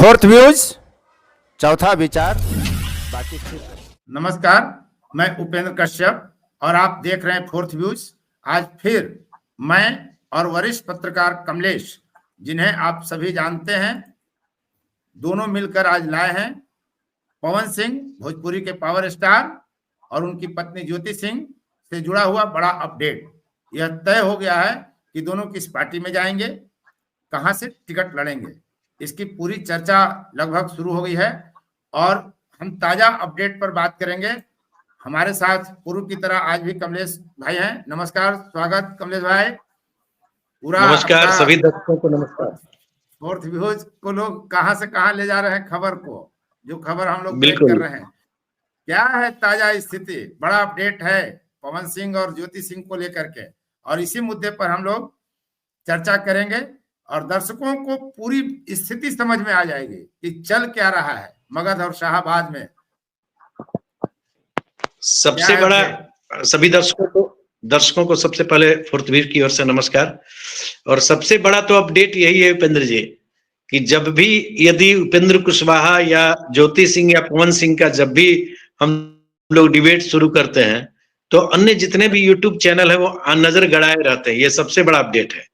Fourth views, चौथा विचार, बाकी नमस्कार, मैं उपेंद्र कश्यप और आप देख रहे हैं फोर्थ व्यूज। आज फिर मैं और वरिष्ठ पत्रकार कमलेश, जिन्हें आप सभी जानते हैं, दोनों मिलकर आज लाए हैं पवन सिंह, भोजपुरी के पावर स्टार, और उनकी पत्नी ज्योति सिंह से जुड़ा हुआ बड़ा अपडेट। यह तय हो गया है कि दोनों किस पार्टी में जाएंगे, कहां से टिकट लड़ेंगे। इसकी पूरी चर्चा लगभग शुरू हो गई है और हम ताजा अपडेट पर बात करेंगे। हमारे साथ पूर्व की तरह आज भी कमलेश भाई हैं। नमस्कार, स्वागत कमलेश भाई। पूरा नमस्कार सभी दर्शकों को नमस्कार। फोर्थ व्यूज को लोग कहां से कहां ले जा रहे हैं खबर को, जो खबर हम लोग ब्रेक कर रहे हैं। क्या है ताजा स्थिति? बड़ा अपडेट है पवन सिंह और ज्योति सिंह को लेकर के, और इसी मुद्दे पर हम लोग चर्चा करेंगे और दर्शकों को पूरी स्थिति समझ में आ जाएगी कि चल क्या रहा है मगध और शाहाबाद में। सबसे बड़ा सभी दर्शकों को सबसे पहले फोर्थ व्यूज की ओर से नमस्कार। और सबसे बड़ा तो अपडेट यही है उपेंद्र जी, कि जब भी यदि उपेंद्र कुशवाहा या ज्योति सिंह या पवन सिंह का जब भी हम लोग डिबेट शुरू करते हैं तो अन्य जितने भी यूट्यूब चैनल है वो नजर गड़ाए रहते हैं। ये सबसे बड़ा अपडेट है।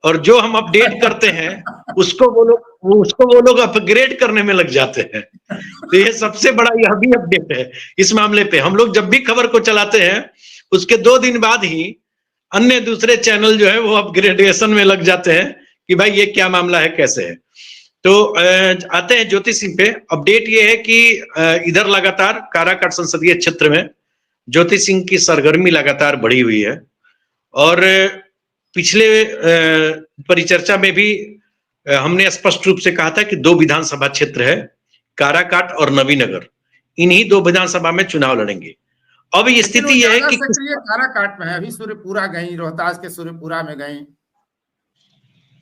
और जो हम अपडेट करते हैं उसको वो लोग अपग्रेड करने में लग जाते हैं। तो ये सबसे बड़ा यह भी अपडेट है इस मामले पे। हम लोग जब भी खबर को चलाते हैं उसके 2 दिन बाद ही अन्य दूसरे चैनल जो है वो अपग्रेडेशन में लग जाते हैं कि भाई ये क्या मामला है, कैसे है। तो आते हैं ज्योति सिंह पे। अपडेट ये है कि इधर लगातार काराकाट संसदीय क्षेत्र में ज्योति सिंह की सरगर्मी लगातार बढ़ी हुई है। और पिछले परिचर्चा में भी हमने स्पष्ट रूप से कहा था कि 2 विधानसभा क्षेत्र है, काराकाट और नवीनगर। इन्हीं 2 विधानसभा में चुनाव लड़ेंगे। अब स्थिति यह है कि काराकाट में है, अभी सूर्यपुरा गई, रोहतास के सूर्यपुरा में गई।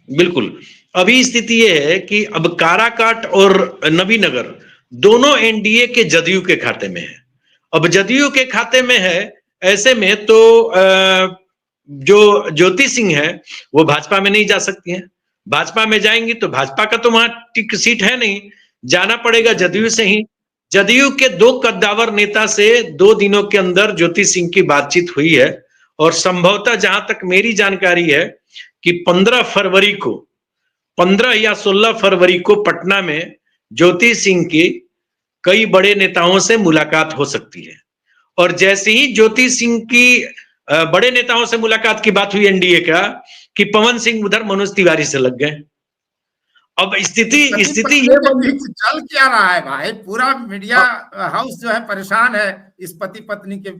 बिल्कुल, अभी स्थिति यह है कि अब काराकाट और नवीनगर दोनों एनडीए के जदयू के खाते में है। अब जदयू के खाते में है, ऐसे में तो जो ज्योति सिंह है वो भाजपा में नहीं जा सकती हैं। भाजपा में जाएंगी तो भाजपा का तो वहां सीट है नहीं, जाना पड़ेगा जदयू से ही। जदयू के 2 कद्दावर नेता से 2 दिनों के अंदर ज्योति सिंह की बातचीत हुई है। और संभवतः जहां तक मेरी जानकारी है कि 15 या 16 फरवरी को पटना में ज्योति सिंह की कई बड़े नेताओं से मुलाकात हो सकती है। और जैसे ही ज्योति सिंह की बड़े नेताओं से मुलाकात की बात हुई एनडीए का, कि पवन सिंह उधर मनोज तिवारी से लग गए। अब स्थिति ये चल क्या रहा है भाई? पूरा मीडिया हाउस जो है परेशान है इस पति पत्नी के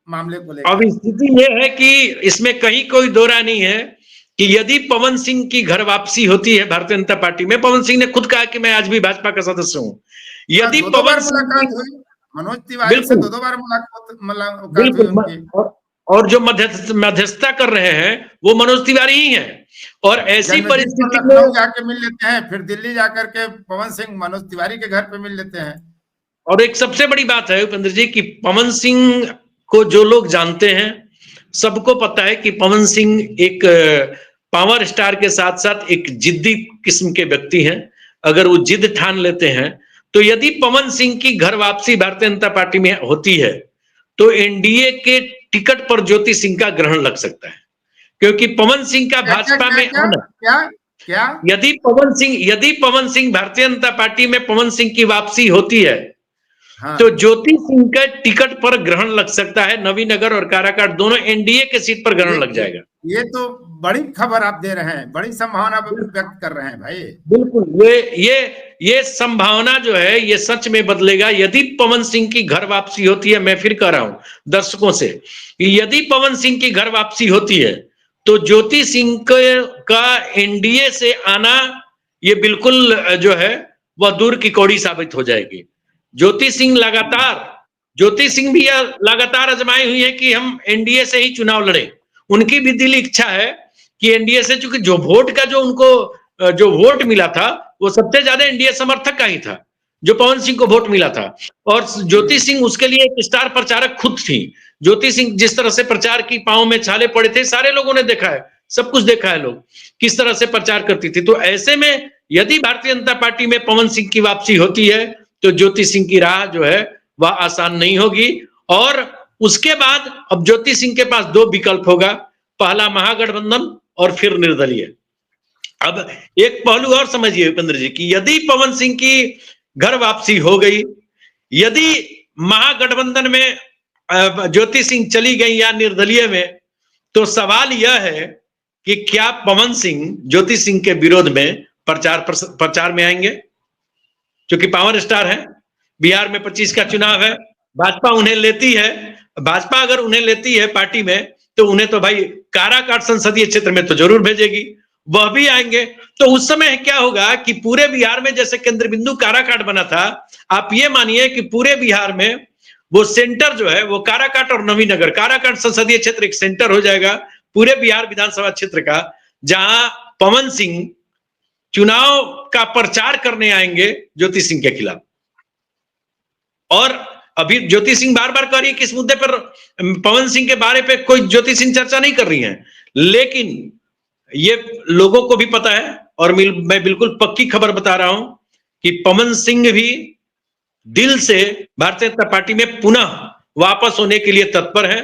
मामले को लेकर। अब स्थिति ये है कि इसमें कहीं कोई दो राय नहीं है कि यदि पवन सिंह की घर वापसी होती है भारतीय जनता पार्टी में, पवन सिंह ने खुद कहा कि मैं आज भी भाजपा का सदस्य हूं। यदि पवन सिंह मनोज तिवारी से 2 बार मुलाकात हुई, और जो मध्यस्थता कर रहे हैं वो मनोज तिवारी ही हैं। और ऐसी परिस्थिति में जाके मिल लेते हैं, फिर दिल्ली जाकर के पवन सिंह मनोज तिवारी के घर पे मिल लेते हैं। और एक सबसे बड़ी बात है उपेंद्र जी कि पवन सिंह को जो लोग जानते हैं सबको पता है कि पवन सिंह एक पावर स्टार के साथ साथ एक जिद्दी किस्म के व्यक्ति हैं। अगर वो जिद ठान लेते हैं तो यदि पवन सिंह की घर वापसी भारतीय जनता पार्टी में होती है तो एनडीए के टिकट पर ज्योति सिंह का ग्रहण लग सकता है, क्योंकि पवन सिंह का भाजपा में क्या यदि पवन सिंह भारतीय जनता पार्टी में पवन सिंह की वापसी होती है, हाँ, तो ज्योति सिंह का टिकट पर ग्रहण लग सकता है। नवीनगर और काराकाट दोनों एनडीए के सीट पर ग्रहण लग जाएगा। ये तो बड़ी खबर आप दे रहे हैं, बड़ी संभावना व्यक्त कर रहे हैं भाई। बिल्कुल, ये संभावना जो है ये सच में बदलेगा यदि पवन सिंह की घर वापसी होती है। मैं फिर कह रहा हूं दर्शकों से, यदि पवन सिंह की घर वापसी होती है तो ज्योति सिंह का एनडीए से आना ये बिल्कुल जो है वह दूर की कौड़ी साबित हो जाएगी। ज्योति सिंह भी लगातार आजमाई हुई है कि हम एनडीए से ही चुनाव लड़े। उनकी भी दिल इच्छा है कि एनडीए से, चूंकि जो वोट का जो उनको जो वोट मिला था वो सबसे ज्यादा एनडीए समर्थक का ही था, जो पवन सिंह को वोट मिला था। और ज्योति सिंह उसके लिए एक स्टार प्रचारक खुद थी। ज्योति सिंह जिस तरह से प्रचार की पांव में छाले पड़े थे, सारे लोगों ने देखा है, सब कुछ देखा है, लोग किस तरह से प्रचार करती थी। तो ऐसे में यदि भारतीय जनता पार्टी में पवन सिंह की वापसी होती है तो ज्योति सिंह की राह जो है वह आसान नहीं होगी। और उसके बाद अब ज्योति सिंह के पास दो विकल्प होगा, पहला महागठबंधन और फिर निर्दलीय। अब एक पहलू और समझिए उपेंद्र जी कि यदि पवन सिंह की घर वापसी हो गई, यदि महागठबंधन में ज्योति सिंह चली गई या निर्दलीय में, तो सवाल यह है कि क्या पवन सिंह ज्योति सिंह के विरोध में प्रचार में आएंगे? क्योंकि पावर स्टार है, बिहार में 25 का चुनाव है, भाजपा उन्हें लेती है, भाजपा अगर उन्हें लेती है पार्टी में तो उन्हें तो भाई काराकाट संसदीय क्षेत्र में तो जरूर भेजेगी, वह भी आएंगे। तो उस समय क्या होगा कि पूरे बिहार में जैसे केंद्र बिंदु काराकाट बना था, आप ये मानिए कि पूरे बिहार में वो सेंटर जो है वो काराकाट और नवीनगर, काराकाट संसदीय क्षेत्र एक सेंटर हो जाएगा पूरे बिहार विधानसभा क्षेत्र का, जहां पवन सिंह चुनाव का प्रचार करने आएंगे ज्योति सिंह के खिलाफ। और अभी ज्योति सिंह बार बार कह रही है कि इस मुद्दे पर पवन सिंह के बारे पे कोई ज्योति सिंह चर्चा नहीं कर रही है, लेकिन ये लोगों को भी पता है और मैं बिल्कुल पक्की खबर बता रहा हूं कि पवन सिंह भी दिल से भारतीय जनता पार्टी में पुनः वापस होने के लिए तत्पर है।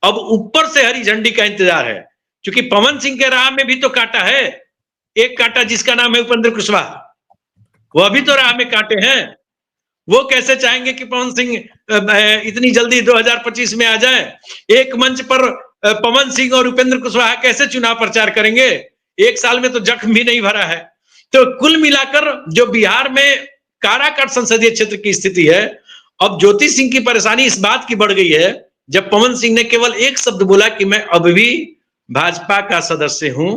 अब ऊपर से हरी झंडी का इंतजार है, क्योंकि पवन सिंह के राह में भी तो कांटा है, एक कांटा जिसका नाम है उपेंद्र कुशवाहा, वह भी तो राह में कांटे हैं। वो कैसे चाहेंगे कि पवन सिंह इतनी जल्दी 2025 में आ जाए? एक मंच पर पवन सिंह और उपेंद्र कुशवाहा कैसे चुनाव प्रचार करेंगे? एक साल में तो जख्म भी नहीं भरा है। तो कुल मिलाकर जो बिहार में काराकाट संसदीय क्षेत्र की स्थिति है, अब ज्योति सिंह की परेशानी इस बात की बढ़ गई है, जब पवन सिंह ने केवल एक शब्द बोला कि मैं अब भी भाजपा का सदस्य हूं,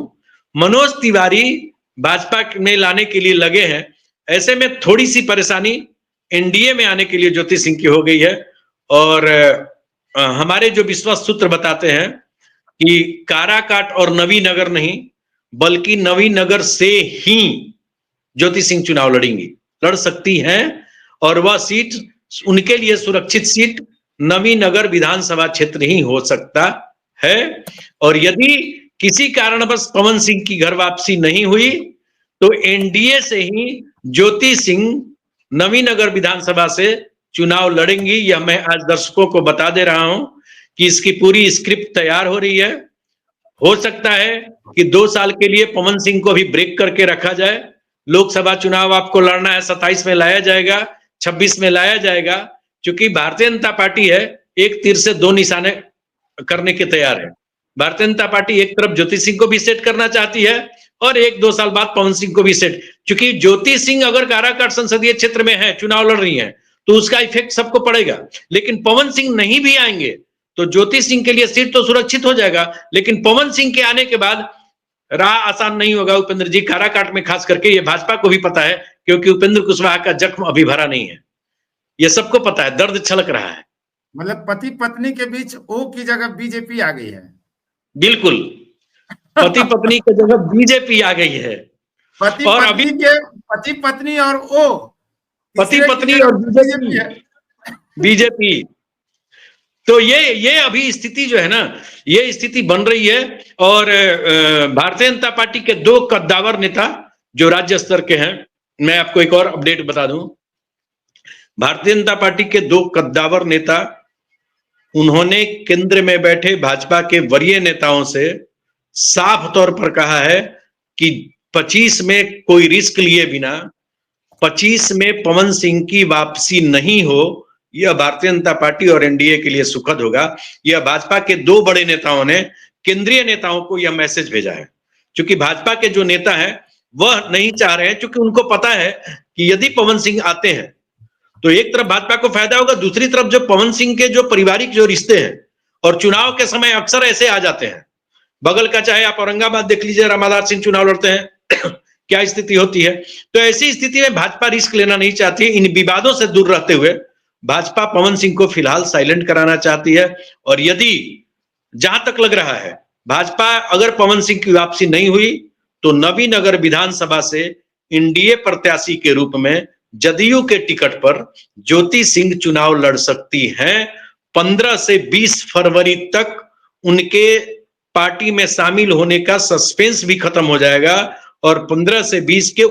मनोज तिवारी भाजपा में लाने के लिए लगे हैं। ऐसे में थोड़ी सी परेशानी एनडीए में आने के लिए ज्योति सिंह की हो गई है। और हमारे जो विश्वास सूत्र बताते हैं कि काराकाट और नवीनगर नहीं, बल्कि नवीनगर से ही ज्योति सिंह चुनाव लड़ सकती हैं, और वह सीट उनके लिए सुरक्षित सीट नवीनगर विधानसभा क्षेत्र ही हो सकता है। और यदि किसी कारणवश पवन सिंह की घर वापसी नहीं हुई तो एनडीए से ही ज्योति सिंह नवीनगर विधानसभा से चुनाव लड़ेंगी। यह मैं आज दर्शकों को बता दे रहा हूं कि इसकी पूरी स्क्रिप्ट तैयार हो रही है। हो सकता है कि 2 साल के लिए पवन सिंह को भी ब्रेक करके रखा जाए। लोकसभा चुनाव आपको लड़ना है, 27 में लाया जाएगा, 26 में लाया जाएगा, क्योंकि भारतीय जनता पार्टी है एक तीर से 2 निशाने करने के तैयार है। भारतीय जनता पार्टी एक तरफ ज्योति सिंह को भी सेट करना चाहती है और 1-2 साल बाद पवन सिंह को भी सेट, क्योंकि ज्योति सिंह अगर काराकाट संसदीय क्षेत्र में है, चुनाव लड़ रही है, तो उसका इफेक्ट सबको पड़ेगा। लेकिन पवन सिंह नहीं भी आएंगे तो ज्योति सिंह के लिए सीट तो सुरक्षित हो जाएगा, लेकिन पवन सिंह के आने के बाद राह आसान नहीं होगा उपेंद्र जी, काराकाट में खास करके। ये भाजपा को भी पता है, क्योंकि उपेंद्र कुशवाहा का जख्म अभी भरा नहीं है, ये सबको पता है, दर्द छलक रहा है। मतलब पति पत्नी के बीच ओ की जगह बीजेपी आ गई है। बिल्कुल, पति पत्नी की जगह बीजेपी आ गई है। और अभी के पति पत्नी और ओ, पति पत्नी और बीजेपी। तो ये अभी स्थिति जो है ना, ये स्थिति बन रही है। और भारतीय जनता पार्टी के 2 कद्दावर नेता जो राज्य स्तर के हैं, मैं आपको एक और अपडेट बता दूं, भारतीय जनता पार्टी के 2 कद्दावर नेता, उन्होंने केंद्र में बैठे भाजपा के वरीय नेताओं से साफ तौर पर कहा है कि 25 में कोई रिस्क लिए बिना 25 में पवन सिंह की वापसी नहीं हो, यह भारतीय जनता पार्टी और एनडीए के लिए सुखद होगा। यह भाजपा के 2 बड़े नेताओं ने केंद्रीय नेताओं को यह मैसेज भेजा है, क्योंकि भाजपा के जो नेता हैं वह नहीं चाह रहे हैं, क्योंकि उनको पता है कि यदि पवन सिंह आते हैं तो एक तरफ भाजपा को फायदा होगा, दूसरी तरफ जो पवन सिंह के जो पारिवारिक जो रिश्ते हैं, और चुनाव के समय अक्सर ऐसे आ जाते हैं, बगल का चाहे आप औरंगाबाद देख लीजिए, रामाधार सिंह चुनाव लड़ते हैं क्या स्थिति होती है। तो ऐसी स्थिति में भाजपा रिस्क लेना नहीं चाहती। इन विवादों से दूर रहते हुए भाजपा पवन सिंह को फिलहाल साइलेंट कराना चाहती है। और यदि जहां तक लग रहा है, भाजपा अगर पवन सिंह की वापसी नहीं हुई तो नवीनगर विधानसभा से एनडीए प्रत्याशी के रूप में जदयू के टिकट पर ज्योति सिंह चुनाव लड़ सकती हैं। 15 से 20 फरवरी तक उनके पार्टी में शामिल होने का सस्पेंस भी खत्म हो जाएगा और 15 से 20 के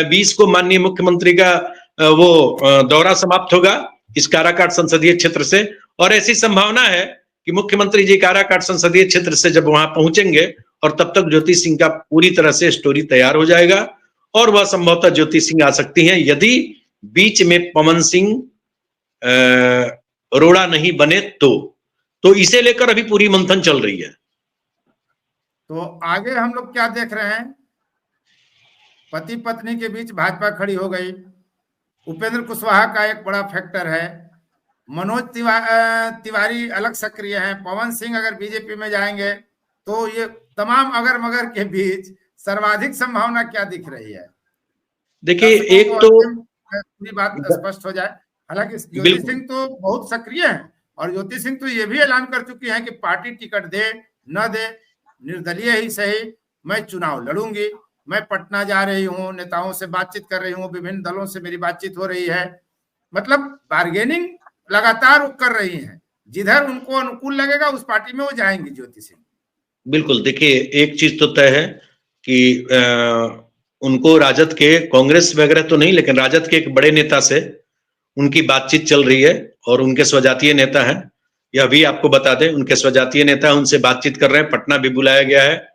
20 को माननीय मुख्यमंत्री का वो दौरा समाप्त होगा इस काराकाट संसदीय क्षेत्र से। और ऐसी संभावना है कि मुख्यमंत्री जी काराकाट संसदीय क्षेत्र से जब वहां पहुंचेंगे और तब तक ज्योति सिंह का पूरी तरह से स्टोरी तैयार हो जाएगा और वह संभवतः ज्योति सिंह आ सकती हैं यदि बीच में पवन सिंह अरोड़ा नहीं बने तो इसे लेकर अभी पूरी मंथन चल रही है। तो आगे हम लोग क्या देख रहे हैं? पति पत्नी के बीच भाजपा खड़ी हो गई। उपेंद्र कुशवाहा का एक बड़ा फैक्टर है। मनोज तिवारी अलग सक्रिय हैं। पवन सिंह अगर बीजेपी में जाएंगे तो ये तमाम अगर मगर के बीच सर्वाधिक संभावना क्या दिख रही है? देखिए, एक तो पूरी बात स्पष्ट हो जाए। हालांकि ज्योति सिंह तो बहुत सक्रिय हैं और ज्योति सिंह तो ये भी ऐलान कर चुकी हैं कि पार्टी टिकट दे न दे, निर्दलीय ही सही, मैं चुनाव लड़ूंगी। मैं पटना जा रही हूँ, नेताओं से बातचीत कर रही हूँ, विभिन्न दलों से मेरी बातचीत हो रही है। मतलब बार्गेनिंग लगातार वो कर रही हैं। जिधर उनको अनुकूल लगेगा उस पार्टी में वो जाएंगी ज्योति सिंह। बिल्कुल। देखिए, एक चीज तो तय है कि उनको राजद के, कांग्रेस वगैरह तो नहीं, लेकिन राजद के एक बड़े नेता से उनकी बातचीत चल रही है और उनके स्वजातीय नेता हैं, यह भी आपको बता दें, उनके स्वजातीय नेता उनसे बातचीत कर रहे हैं। पटना भी बुलाया गया है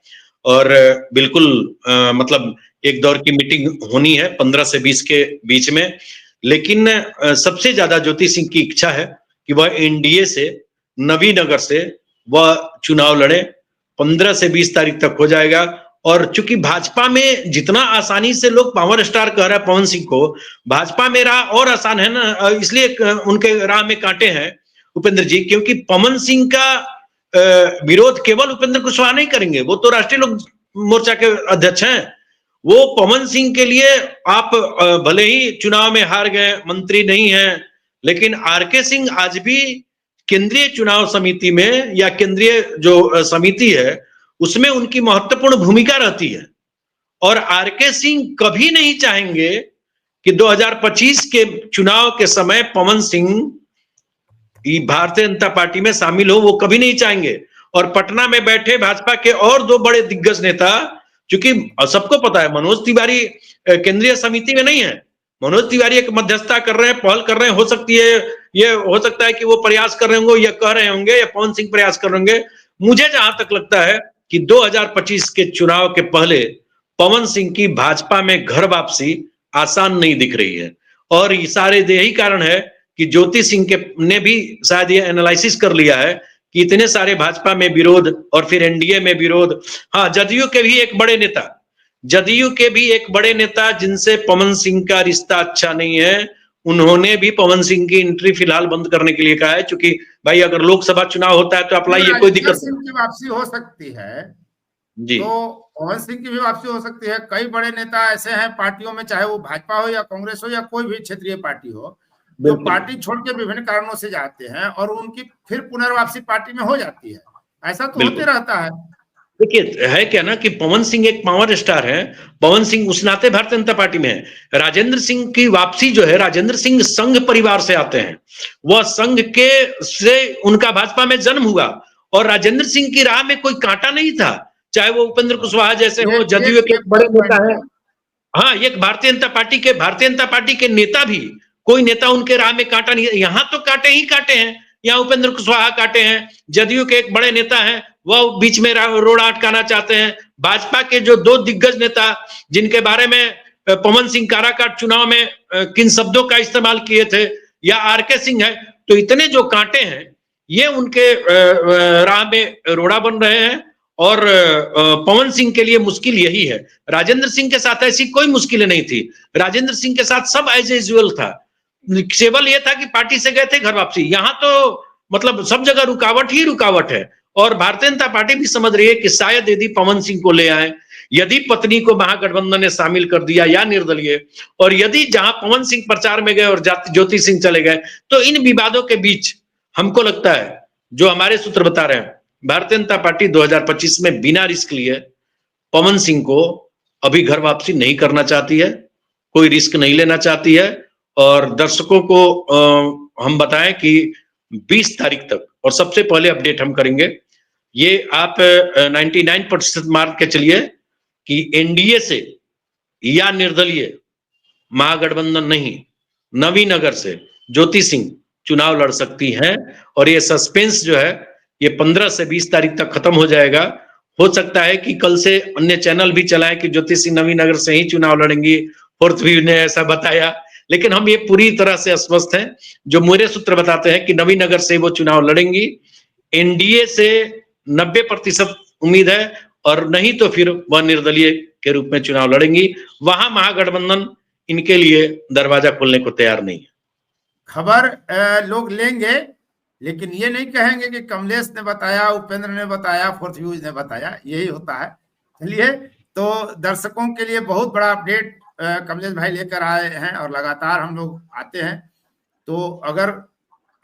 और बिल्कुल मतलब एक दौर की मीटिंग होनी है 15 से 20 के बीच में। लेकिन सबसे ज्यादा ज्योति सिंह की इच्छा है कि वह एनडीए से, नवीनगर से वह चुनाव लड़े। 15 से 20 तारीख तक हो जाएगा। और चूंकि भाजपा में जितना आसानी से लोग पावर स्टार कह रहे हैं पवन सिंह को, भाजपा में राह और आसान है ना, इसलिए उनके राह में कांटे हैं उपेंद्र जी, क्योंकि पवन सिंह का विरोध केवल उपेंद्र कुशवाहा नहीं करेंगे। वो तो राष्ट्रीय लोक मोर्चा के अध्यक्ष हैं। वो पवन सिंह के लिए आप भले ही चुनाव में हार गए, मंत्री नहीं है, लेकिन आरके सिंह आज भी केंद्रीय चुनाव समिति में या केंद्रीय जो समिति है उसमें उनकी महत्वपूर्ण भूमिका रहती है। और आरके सिंह कभी नहीं चाहेंगे कि 2025 के चुनाव के समय पवन सिंह भारतीय जनता पार्टी में शामिल हो, वो कभी नहीं चाहेंगे। और पटना में बैठे भाजपा के और दो बड़े दिग्गज नेता, क्योंकि सबको पता है मनोज तिवारी केंद्रीय समिति में नहीं है, मनोज तिवारी एक मध्यस्थता कर रहे हैं, पहल कर रहे हैं। हो सकती है, ये हो सकता है कि वो प्रयास कर रहे होंगे या कह रहे होंगे या पवन सिंह प्रयास कर रहे होंगे। मुझे जहां तक लगता है कि 2025 के चुनाव के पहले पवन सिंह की भाजपा में घर वापसी आसान नहीं दिख रही है। और ये सारे यही कारण है कि ज्योति सिंह के ने भी शायद ये एनालिसिस कर लिया है कि इतने सारे भाजपा में विरोध और फिर एनडीए में विरोध। हाँ, जदयू के भी एक बड़े नेता जिनसे पवन सिंह का रिश्ता अच्छा नहीं है, उन्होंने भी पवन सिंह की एंट्री फिलहाल बंद करने के लिए कहा है। क्योंकि भाई अगर लोकसभा चुनाव होता है तो अप्लाई, ये कोई दिक्कत नहीं, वापसी हो सकती है जी, तो पवन सिंह की भी वापसी हो सकती है। कई बड़े नेता ऐसे हैं पार्टियों में, चाहे वो भाजपा हो या कांग्रेस हो या कोई भी क्षेत्रीय पार्टी हो, जो पार्टी छोड़ के विभिन्न कारणों से जाते हैं और उनकी फिर पुनर्वापसी पार्टी में हो जाती है। ऐसा तो होते रहता है। देखिए, है क्या ना कि पवन सिंह एक पावर स्टार है। पवन सिंह उस नाते भारतीय जनता पार्टी में है। राजेंद्र सिंह की वापसी जो है, राजेंद्र सिंह संघ परिवार से आते हैं, वह संघ के से उनका भाजपा में जन्म हुआ और राजेंद्र सिंह की राह में कोई कांटा नहीं था, चाहे वो उपेंद्र कुशवाहा जैसे हो, जदयू के बड़े नेता है। हाँ, एक भारतीय जनता पार्टी के नेता भी, कोई नेता उनके राह में कांटा नहीं है। यहाँ तो कांटे ही कांटे हैं, यहाँ उपेंद्र कुशवाहा कांटे हैं, जदयू के एक बड़े नेता हैं, वह बीच में रोड़ा अटकाना चाहते हैं। भाजपा के जो दो दिग्गज नेता जिनके बारे में पवन सिंह काराकाट चुनाव में किन शब्दों का इस्तेमाल किए थे, या आरके सिंह है, तो इतने जो कांटे हैं ये उनके राह में रोड़ा बन रहे हैं। और पवन सिंह के लिए मुश्किल यही है। राजेंद्र सिंह के साथ ऐसी कोई मुश्किलें नहीं थी। राजेंद्र सिंह के साथ सब एज यूजुअल था, केवल ये था कि पार्टी से गए थे घर वापसी। यहाँ तो मतलब सब जगह रुकावट ही रुकावट है। और भारतीय जनता पार्टी भी समझ रही है कि शायद यदि पवन सिंह को ले आए, यदि पत्नी को महागठबंधन ने शामिल कर दिया या निर्दलीय, और यदि जहां पवन सिंह प्रचार में गए और ज्योति सिंह चले गए, तो इन विवादों के बीच हमको लगता है, जो हमारे सूत्र बता रहे हैं, भारतीय जनता पार्टी 2025 में बिना रिस्क लिए पवन सिंह को अभी घर वापसी नहीं करना चाहती है, कोई रिस्क नहीं लेना चाहती है। और दर्शकों को हम बताएं कि 20 तारीख तक, और सबसे पहले अपडेट हम करेंगे, ये आप 99% मार्क के चलिए कि एनडीए से या निर्दलीय महागठबंधन नहीं, नवीनगर से ज्योति सिंह चुनाव लड़ सकती हैं। और ये सस्पेंस जो है ये 15 से 20 तारीख तक खत्म हो जाएगा। हो सकता है कि कल से अन्य चैनल भी चलाएं कि ज्योति सिंह नवीनगर से ही चुनाव लड़ेंगी, फोर्थ व्यू ने ऐसा बताया, लेकिन हम ये पूरी तरह से अस्वस्थ हैं। जो मेरे सूत्र बताते हैं कि नवीनगर से वो चुनाव लड़ेंगी, एनडीए से 90% उम्मीद है, और नहीं तो फिर वह निर्दलीय के रूप में चुनाव लड़ेंगी। वहां महागठबंधन इनके लिए दरवाजा खोलने को तैयार नहीं है। खबर लोग लेंगे, लेकिन ये नहीं कहेंगे कि कमलेश ने बताया, उपेंद्र ने बताया, फोर्थ व्यूज ने बताया। यही होता है। चलिए, तो दर्शकों के लिए बहुत बड़ा अपडेट कमलेश भाई लेकर आए हैं और लगातार हम लोग आते हैं। तो अगर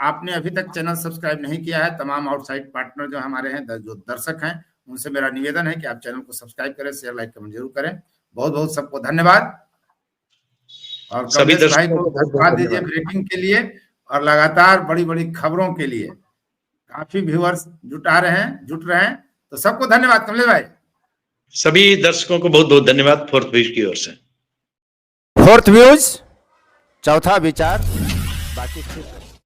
आपने अभी तक चैनल सब्सक्राइब नहीं किया है, तमाम आउटसाइड पार्टनर जो हमारे हैं, जो दर्शक हैं, उनसे मेरा निवेदन है कि आप चैनल को सब्सक्राइब करें, शेयर, लाइक, कमेंट जरूर करें। बहुत बहुत सबको धन्यवाद। और कमलेश भाई को धन्यवाद दीजिए ब्रेकिंग के लिए और लगातार बड़ी बड़ी खबरों के लिए। काफी व्यूअर्स जुट रहे हैं, तो सबको धन्यवाद कमलेश भाई। सभी दर्शकों को बहुत बहुत धन्यवाद फोर्थ व्यूज की ओर से। फोर्थ व्यूज, चौथा विचार, बाकी